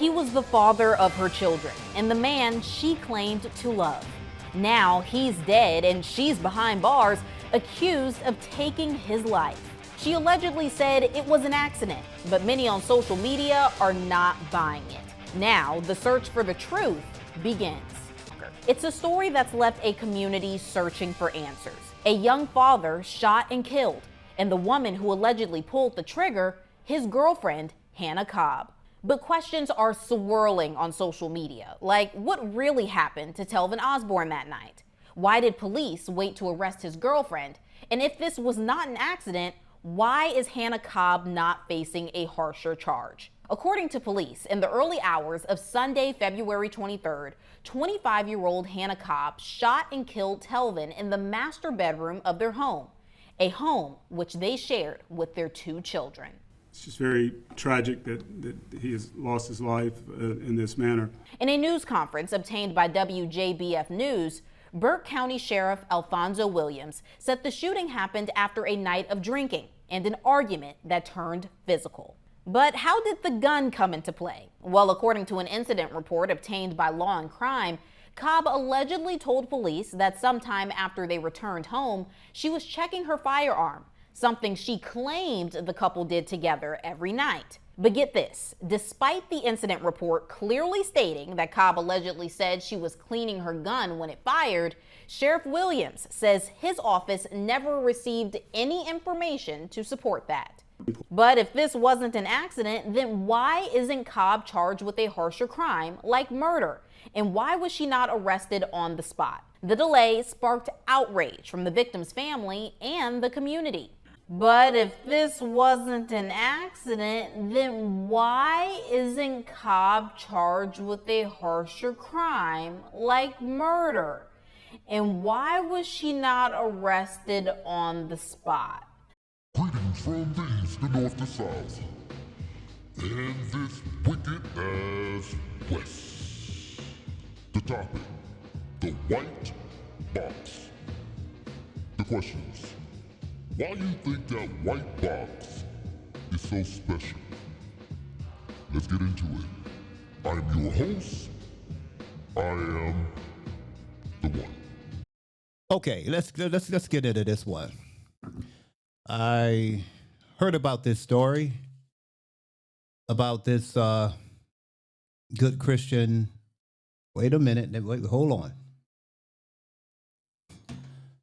He was the father of her children and the man she claimed to love. Now he's dead and she's behind bars, accused of taking his life. She allegedly said it was an accident, but many on social media are not buying it. Now the search for the truth begins. It's a story that's left a community searching for answers. A young father shot and killed, and the woman who allegedly pulled the trigger, his girlfriend, Hannah Cobb. But questions are swirling on social media, like what really happened to Telvin Osborne that night? Why did police wait to arrest his girlfriend? And if this was not an accident, why is Hannah Cobb not facing a harsher charge? According to police, in the early hours of Sunday, February 23rd, 25-year-old Hannah Cobb shot and killed Telvin in the master bedroom of their home, a home which they shared with their two children. It's just very tragic that he has lost his life in this manner. In a news conference obtained by WJBF News, Burke County Sheriff Alfonso Williams said the shooting happened after a night of drinking and an argument that turned physical. But how did the gun come into play? Well, according to an incident report obtained by Law and Crime, Cobb allegedly told police that sometime after they returned home, she was checking her firearm, something she claimed the couple did together every night. But get this, despite the incident report clearly stating that Cobb allegedly said she was cleaning her gun when it fired, Sheriff Williams says his office never received any information to support that. But if this wasn't an accident, then why isn't Cobb charged with a harsher crime like murder? And why was she not arrested on the spot? The delay sparked outrage from the victim's family and the community. But if this wasn't an accident, then why isn't Cobb charged with a harsher crime like murder? And why was she not arrested on the spot? Greetings from the east, the north, the south, and this wicked ass west. The topic, the white box. The questions. Why you think that white box is so special? Let's get into it. I'm your host. I am the one. Okay, let's get into this one. I heard about this story about this good Christian. Wait a minute. Wait, hold on.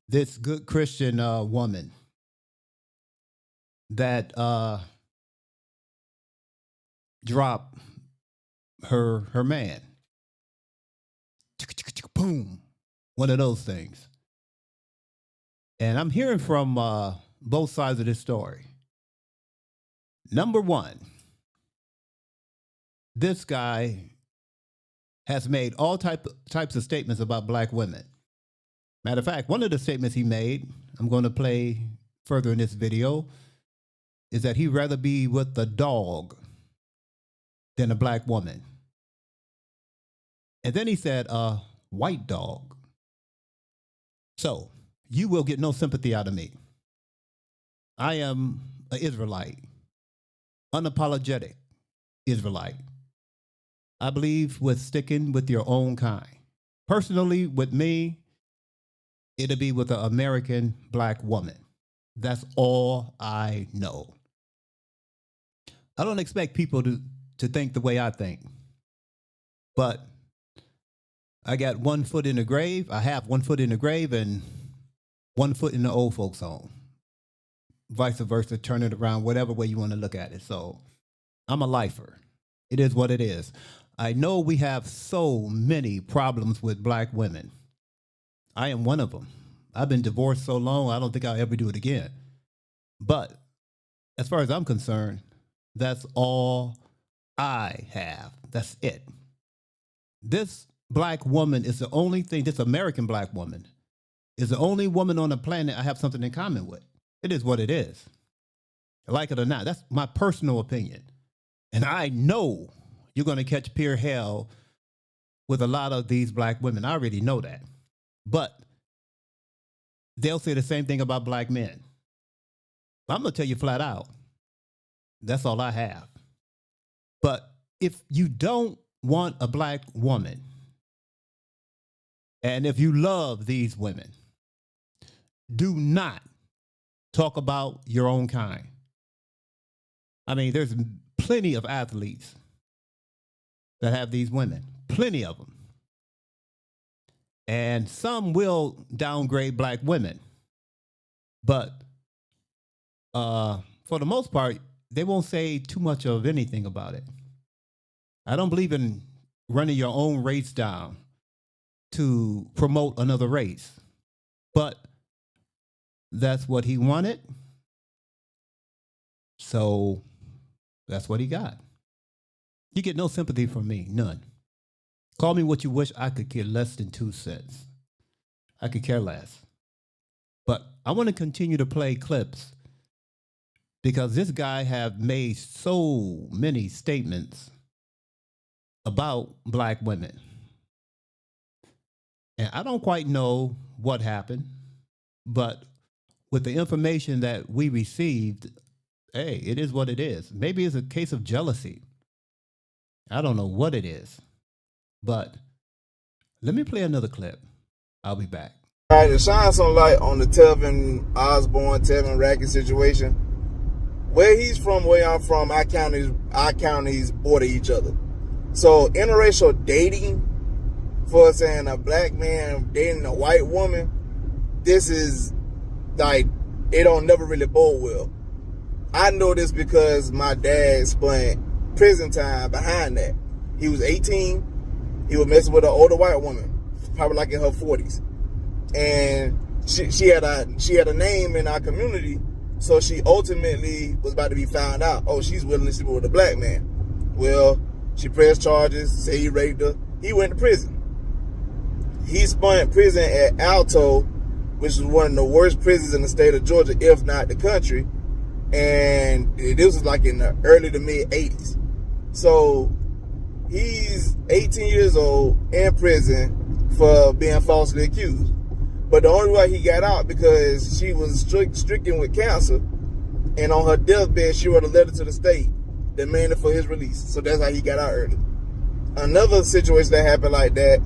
This good Christian woman that dropped her man. Boom. One of those things. And I'm hearing from both sides of this story. Number one, this guy has made all types of statements about black women. Matter of fact, one of the statements he made, I'm going to play further in this video, is that he'd rather be with a dog than a black woman. And then he said, a white dog. So you will get no sympathy out of me. I am an Israelite, unapologetic Israelite. I believe with sticking with your own kind. Personally, with me, it'll be with an American black woman. That's all I know. I don't expect people to think the way I think. But I got 1 foot in the grave. I have 1 foot in the grave and 1 foot in the old folks' home. Vice versa, turn it around, whatever way you want to look at it. So I'm a lifer. It is what it is. I know we have so many problems with black women. I am one of them. I've been divorced so long, I don't think I'll ever do it again. But as far as I'm concerned, that's all I have. That's it. This black woman is the only thing, this American black woman, is the only woman on the planet I have something in common with. It is what it is. Like it or not, that's my personal opinion. And I know you're going to catch pure hell with a lot of these black women. I already know that. But they'll say the same thing about black men. I'm going to tell you flat out, that's all I have. But if you don't want a black woman, and if you love these women, do not talk about your own kind. I mean, there's plenty of athletes that have these women, plenty of them. And some will downgrade black women. But for the most part, they won't say too much of anything about it. I don't believe in running your own race down to promote another race. But that's what he wanted. So that's what he got. You get no sympathy from me, none. Call me what you wish, I could care less than 2 cents. I could care less. But I want to continue to play clips because this guy have made so many statements about black women. And I don't quite know what happened, but with the information that we received, hey, it is what it is. Maybe it's a case of jealousy. I don't know what it is, but let me play another clip. I'll be back. All right, to shine some light on the Tevin Osborne, Tevin Rackett situation. Where he's from, where I'm from, our counties border each other. So interracial dating, for saying a black man dating a white woman, this is like, it don't never really bode well. I know this because my dad spent prison time behind that. He was 18. He was messing with an older white woman, probably like in her 40s. And she had a name in our community, so she ultimately was about to be found out. Oh, she's willing to sleep with a black man. Well, she pressed charges, say he raped her. He went to prison. He spent prison at Alto, which is one of the worst prisons in the state of Georgia, if not the country. And this was like in the early to mid 80s. So he's 18 years old in prison for being falsely accused. But the only way he got out because she was stricken with cancer, and on her deathbed she wrote a letter to the state demanding for his release. So that's how he got out early. Another situation that happened like that,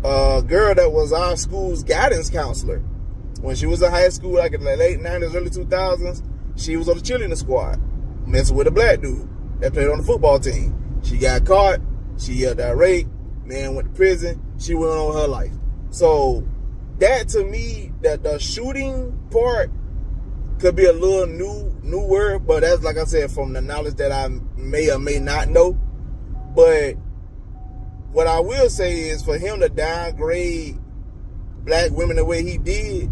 a girl that was our school's guidance counselor, when she was in high school, like in the late 90s, early 2000s, she was on the cheerleading squad, messing with a black dude that played on the football team. She got caught, she yelled out rape, man went to prison, she went on her life. So that, to me, that the shooting part could be a little new word, but that's, like I said, from the knowledge that I may or may not know. But what I will say is, for him to downgrade black women the way he did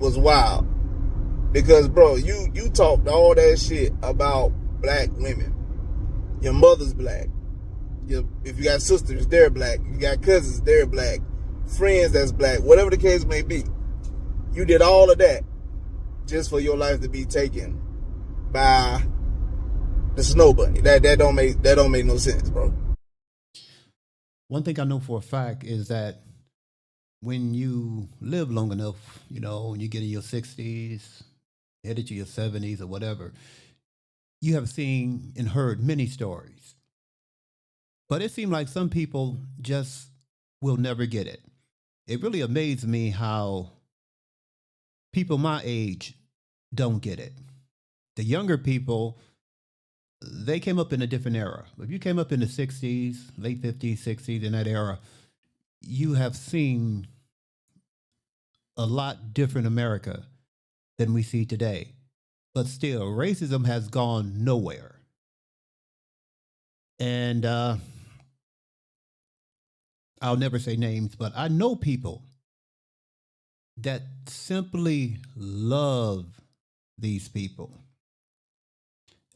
was wild. Because, bro, you talked all that shit about black women. Your mother's black. If you got sisters, they're black. You got cousins, they're black. Friends that's black. Whatever the case may be. You did all of that just for your life to be taken by the snow bunny. That don't make no sense, bro. One thing I know for a fact is that when you live long enough, when you get in your 60s, headed to your 70s or whatever, you have seen and heard many stories. But it seemed like some people just will never get it. It really amazed me how people my age don't get it. The younger people, they came up in a different era. If you came up in the 60s, late 50s, 60s, in that era, you have seen a lot different America than we see today. But still, racism has gone nowhere. And I'll never say names, but I know people that simply love these people.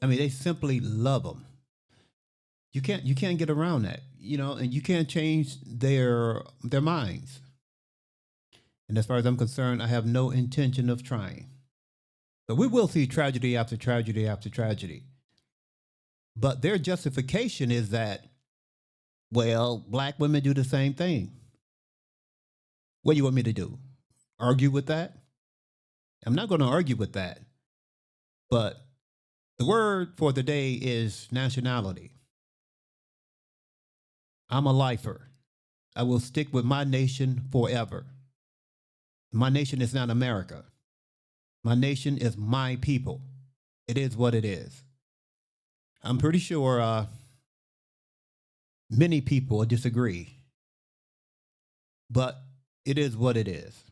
I mean, they simply love them. You can't get around that, and you can't change their minds. And as far as I'm concerned, I have no intention of trying. But we will see tragedy after tragedy after tragedy. But their justification is that, well, black women do the same thing. What do you want me to do? Argue with that? I'm not going to argue with that. But the word for the day is nationality. I'm a lifer. I will stick with my nation forever. My nation is not America. My nation is my people. It is what it is. I'm pretty sure many people disagree, but it is what it is.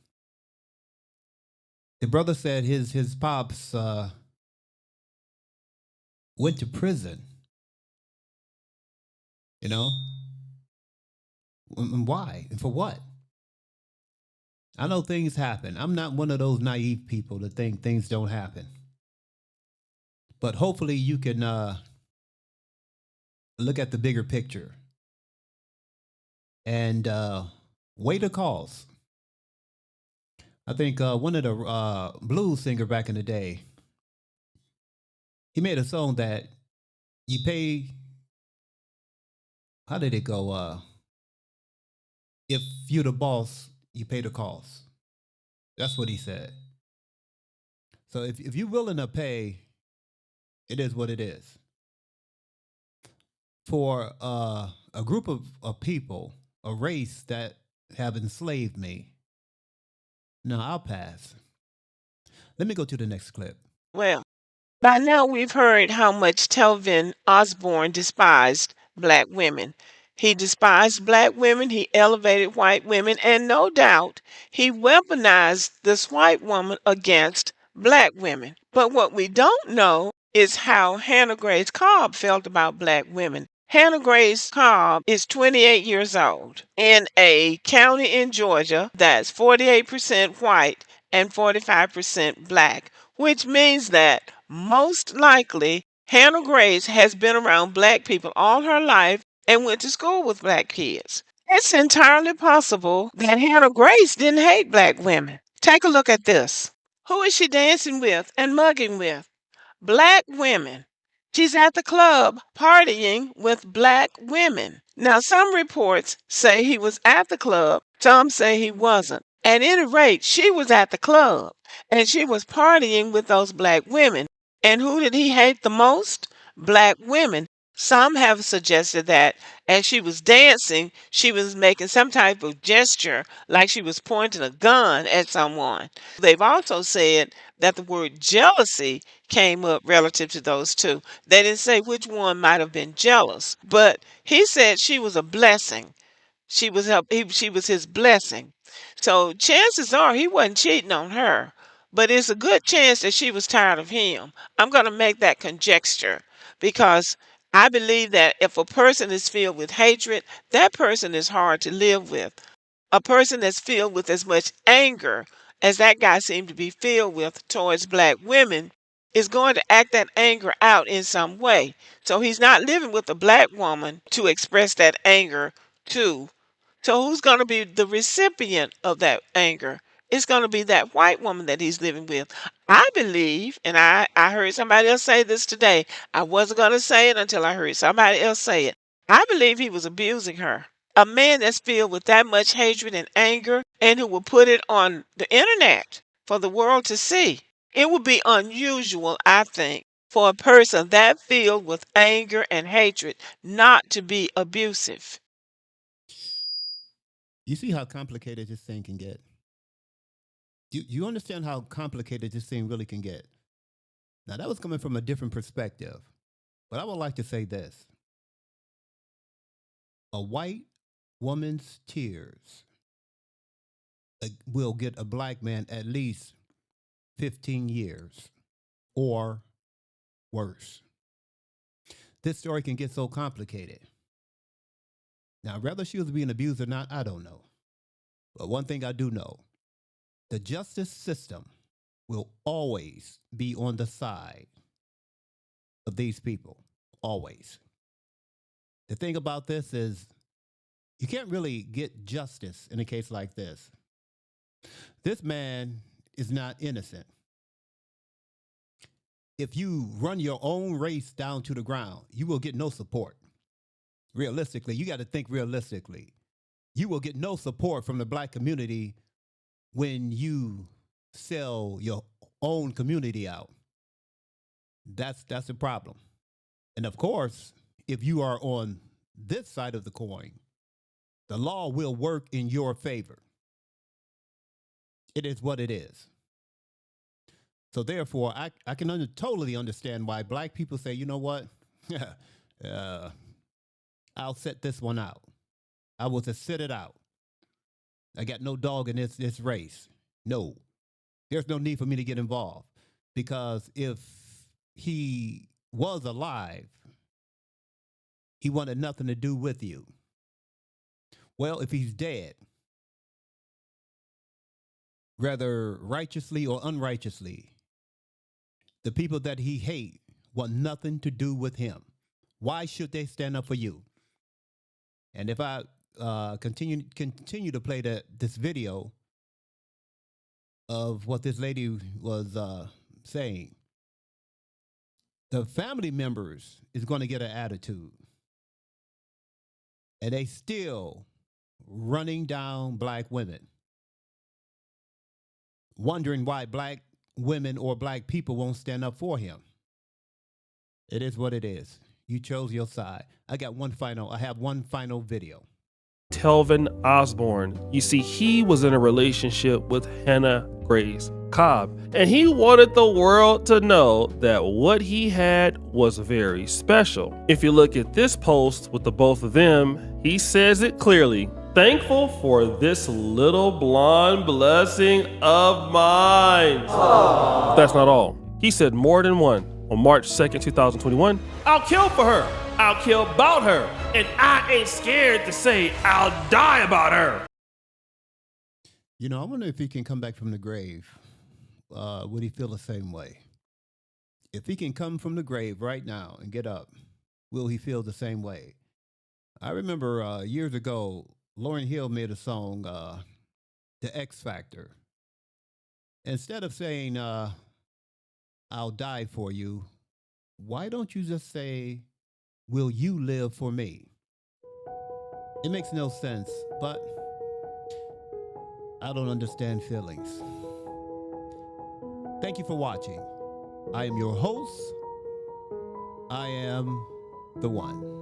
The brother said his pops went to prison. You know? And why? And for what? I know things happen. I'm not one of those naive people that think things don't happen. But hopefully you can look at the bigger picture and weigh the cause. I think one of the blues singer back in the day, he made a song that you pay, how did it go? If you're the boss, you pay the cost. That's what he said. So if you're willing to pay, it is what it is. For a group of people, a race that have enslaved me, no, I'll pass. Let me go to the next clip. Well, by now we've heard how much Telvin Osborne despised black women. He despised black women, he elevated white women, and no doubt he weaponized this white woman against black women. But what we don't know is how Hannah Grace Cobb felt about black women. Hannah Grace Cobb is 28 years old in a county in Georgia that's 48% white and 45% black, which means that most likely Hannah Grace has been around black people all her life and went to school with black kids. It's entirely possible that Hannah Grace didn't hate black women. Take a look at this. Who is she dancing with and mugging with? Black women. She's at the club partying with black women. Now, some reports say he was at the club, some say he wasn't. At any rate, she was at the club and she was partying with those black women. And who did he hate the most? Black women. Some have suggested that as she was dancing, she was making some type of gesture like she was pointing a gun at someone. They've also said that the word jealousy came up relative to those two. They didn't say which one might have been jealous, but he said she was a blessing. She was his blessing. So chances are he wasn't cheating on her, but it's a good chance that she was tired of him. I'm going to make that conjecture because I believe that if a person is filled with hatred, that person is hard to live with. A person that's filled with as much anger as that guy seemed to be filled with towards black women is going to act that anger out in some way. So he's not living with a black woman to express that anger to. So who's going to be the recipient of that anger? It's going to be that white woman that he's living with. I believe, and I heard somebody else say this today. I wasn't going to say it until I heard somebody else say it. I believe he was abusing her. A man that's filled with that much hatred and anger and who will put it on the internet for the world to see. It would be unusual, I think, for a person that filled with anger and hatred not to be abusive. You see how complicated this thing can get? You understand how complicated this thing really can get? Now, that was coming from a different perspective, but I would like to say this. A white woman's tears will get a black man at least 15 years or worse. This story can get so complicated. Now, whether she was being abused or not, I don't know. But one thing I do know, the justice system will always be on the side of these people. Always. The thing about this is you can't really get justice in a case like this. This man is not innocent. If you run your own race down to the ground, you will get no support. Realistically, you got to think realistically. You will get no support from the black community when you sell your own community out. That's a problem. And of course, if you are on this side of the coin, The law will work in your favor. It is what it is. So therefore, I can totally understand why black people say, you know what? I'll set this one out. I will just sit it out. I got no dog in this race. No. There's no need for me to get involved. Because if he was alive, he wanted nothing to do with you. Well, if he's dead, whether righteously or unrighteously, the people that he hates want nothing to do with him. Why should they stand up for you? And if I continue to play this video of what this lady was saying, the family members is going to get an attitude. And they still running down black women, wondering why black women or black people won't stand up for him. It is what it is. You chose your side. I have one final video. Telvin Osborne. You see, he was in a relationship with Hannah Grace Cobb, and he wanted the world to know that what he had was very special. If you look at this post with the both of them, he says it clearly. Thankful for this little blonde blessing of mine. Aww. That's not all. He said more than one. On March 2nd, 2021, I'll kill for her. I'll kill about her. And I ain't scared to say I'll die about her. You know, I wonder if he can come back from the grave. Would he feel the same way? If he can come from the grave right now and get up, will he feel the same way? I remember years ago, Lauryn Hill made a song, The X Factor. Instead of saying, I'll die for you, why don't you just say, will you live for me? It makes no sense, but I don't understand feelings. Thank you for watching. I am your host. I am the one.